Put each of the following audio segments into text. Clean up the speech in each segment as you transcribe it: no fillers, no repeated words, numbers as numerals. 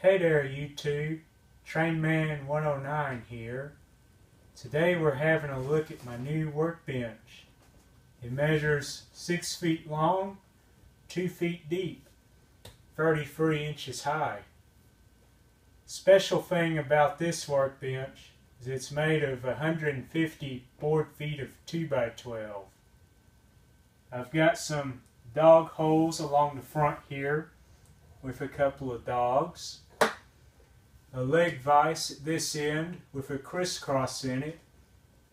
Hey there YouTube, Trainman 109 here. Today we're having a look at my new workbench. It measures 6 feet long, 2 feet deep, 33 inches high. Special thing about this workbench is it's made of 150 board feet of 2x12. I've got some dog holes along the front here with a couple of dogs. A leg vise at this end with a crisscross in it.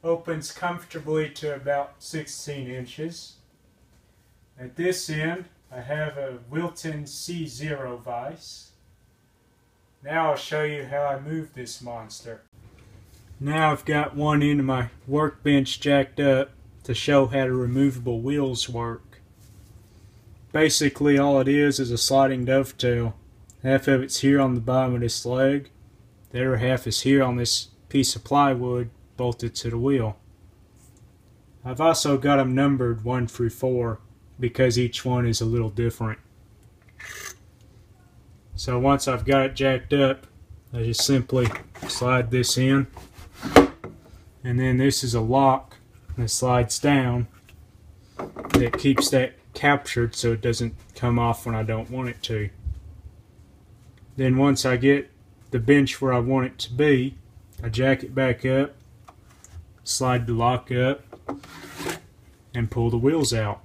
Opens comfortably to about 16 inches. At this end I have a Wilton C0 vise. Now I'll show you how I move this monster. Now I've got one end of my workbench jacked up to show how the removable wheels work. Basically all it is a sliding dovetail. Half of it's here on the bottom of this leg. The other half is here on this piece of plywood bolted to the wheel. I've also got them numbered 1 through 4 because each one is a little different. So once I've got it jacked up, I just simply slide this in. And then this is a lock that slides down that keeps that captured so it doesn't come off when I don't want it to. Then once I get the bench where I want it to be, I jack it back up, slide the lock up, and pull the wheels out.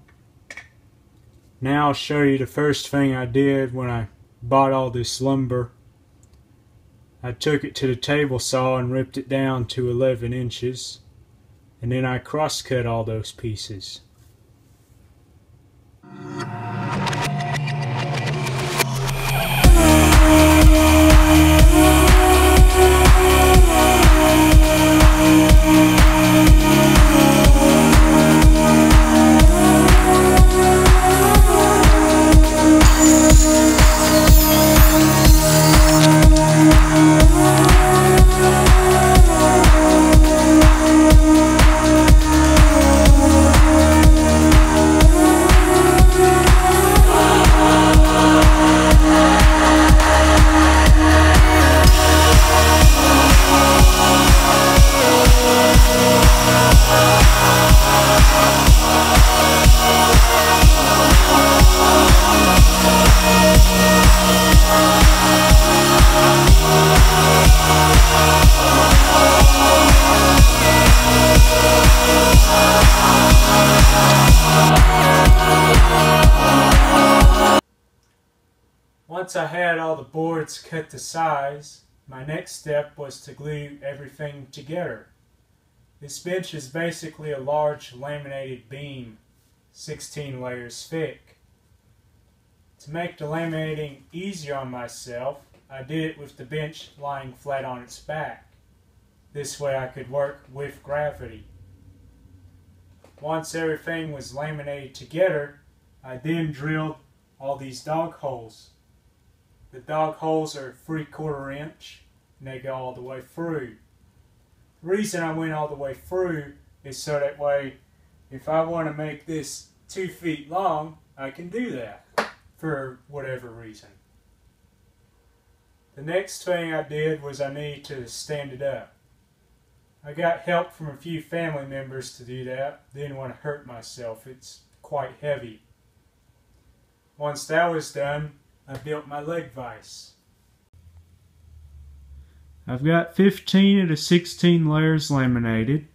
Now I'll show you the first thing I did when I bought all this lumber. I took it to the table saw and ripped it down to 11 inches, and then I cross cut all those pieces. Once I had all the boards cut to size, my next step was to glue everything together. This bench is basically a large laminated beam, 16 layers thick. To make the laminating easier on myself, I did it with the bench lying flat on its back. This way I could work with gravity. Once everything was laminated together, I then drilled all these dog holes. The dog holes are 3/4 inch and they go all the way through. The reason I went all the way through is so that way if I want to make this 2 feet long, I can do that for whatever reason. The next thing I did was I needed to stand it up. I got help from a few family members to do that. Didn't want to hurt myself. It's quite heavy. Once that was done, I built my leg vise. I've got 15 of the 16 layers laminated.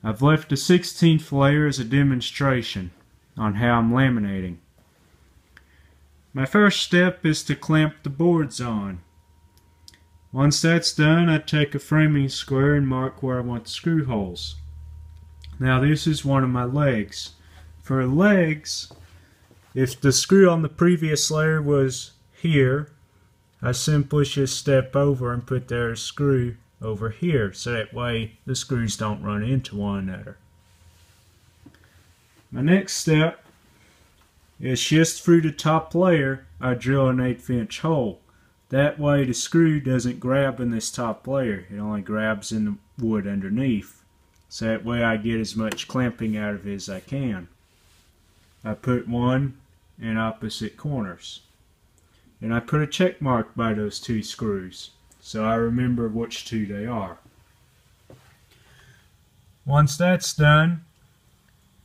I've left the 16th layer as a demonstration on how I'm laminating. My first step is to clamp the boards on. Once that's done, I take a framing square and mark where I want the screw holes. Now this is one of my legs. For legs, if the screw on the previous layer was here, I simply just step over and put their screw over here, so that way the screws don't run into one another. My next step is just through the top layer, I drill an 1/8 inch hole. That way the screw doesn't grab in this top layer, it only grabs in the wood underneath. So that way I get as much clamping out of it as I can. I put one in opposite corners. and I put a check mark by those 2 screws so I remember which 2 they are. Once that's done,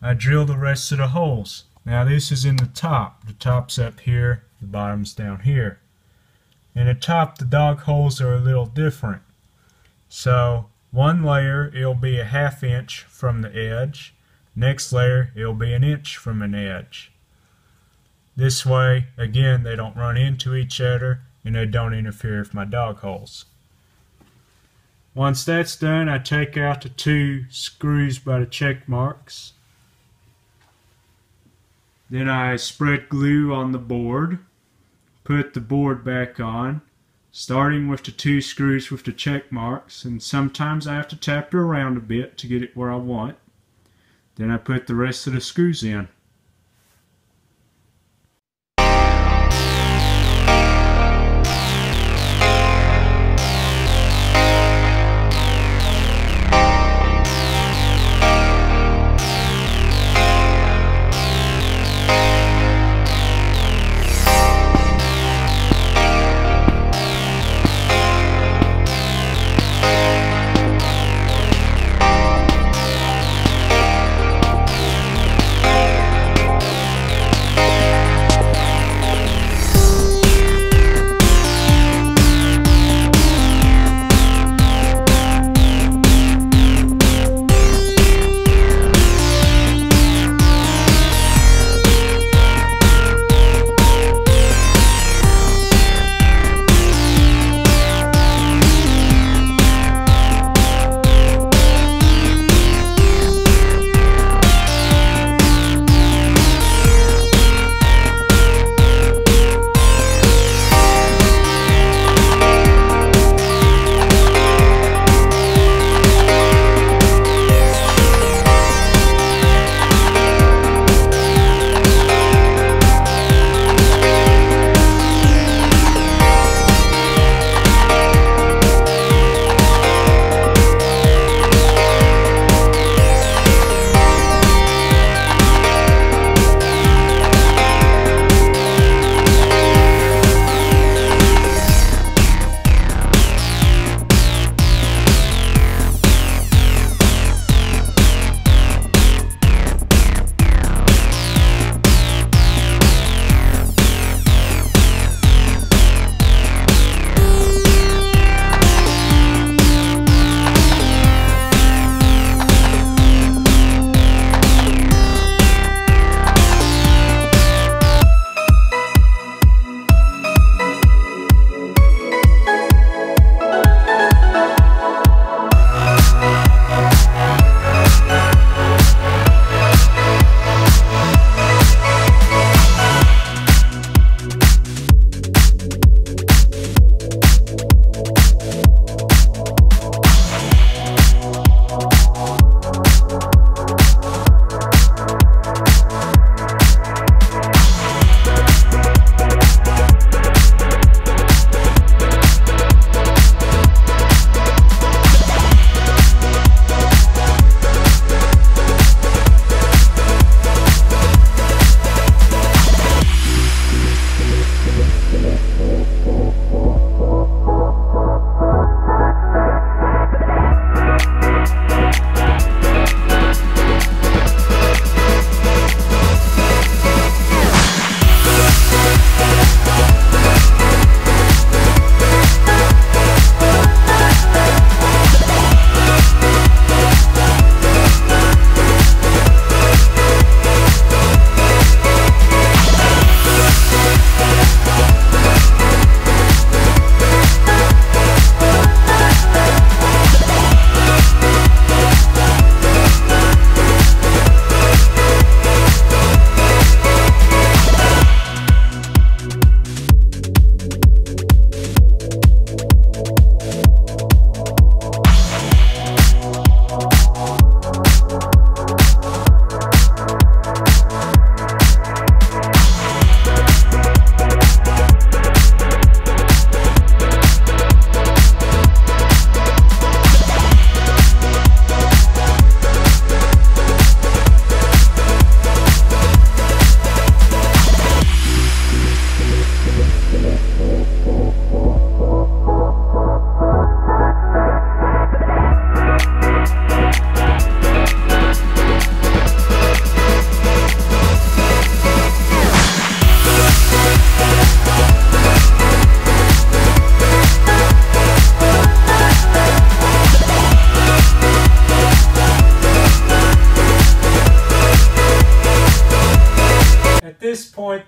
I drill the rest of the holes. Now this is in the top. The top's up here, the bottom's down here. In the top, the dog holes are a little different. So one layer, it'll be a 1/2 inch from the edge. Next layer, it'll be 1 inch from an edge. This way, again, they don't run into each other and they don't interfere with my dog holes. Once that's done, I take out the 2 screws by the check marks. Then I spread glue on the board, put the board back on, starting with the 2 screws with the check marks, and sometimes I have to tap it around a bit to get it where I want. Then I put the rest of the screws in.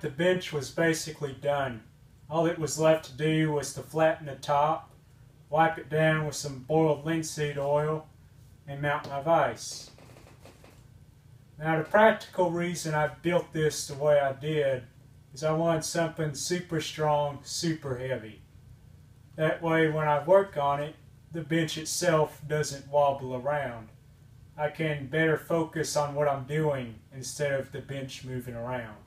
the bench was basically done. All it was left to do was to flatten the top, wipe it down with some boiled linseed oil, and mount my vise. Now the practical reason I built this the way I did is I wanted something super strong, super heavy. That way when I work on it, the bench itself doesn't wobble around. I can better focus on what I'm doing instead of the bench moving around.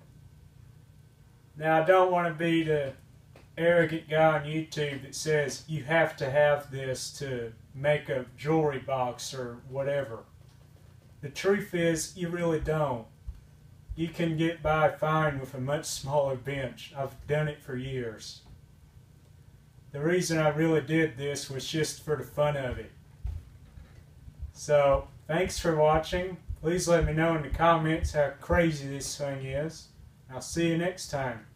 Now I don't want to be the arrogant guy on YouTube that says you have to have this to make a jewelry box or whatever. The truth is, you really don't. You can get by fine with a much smaller bench. I've done it for years. The reason I really did this was just for the fun of it. So, thanks for watching. Please let me know in the comments how crazy this thing is. I'll see you next time.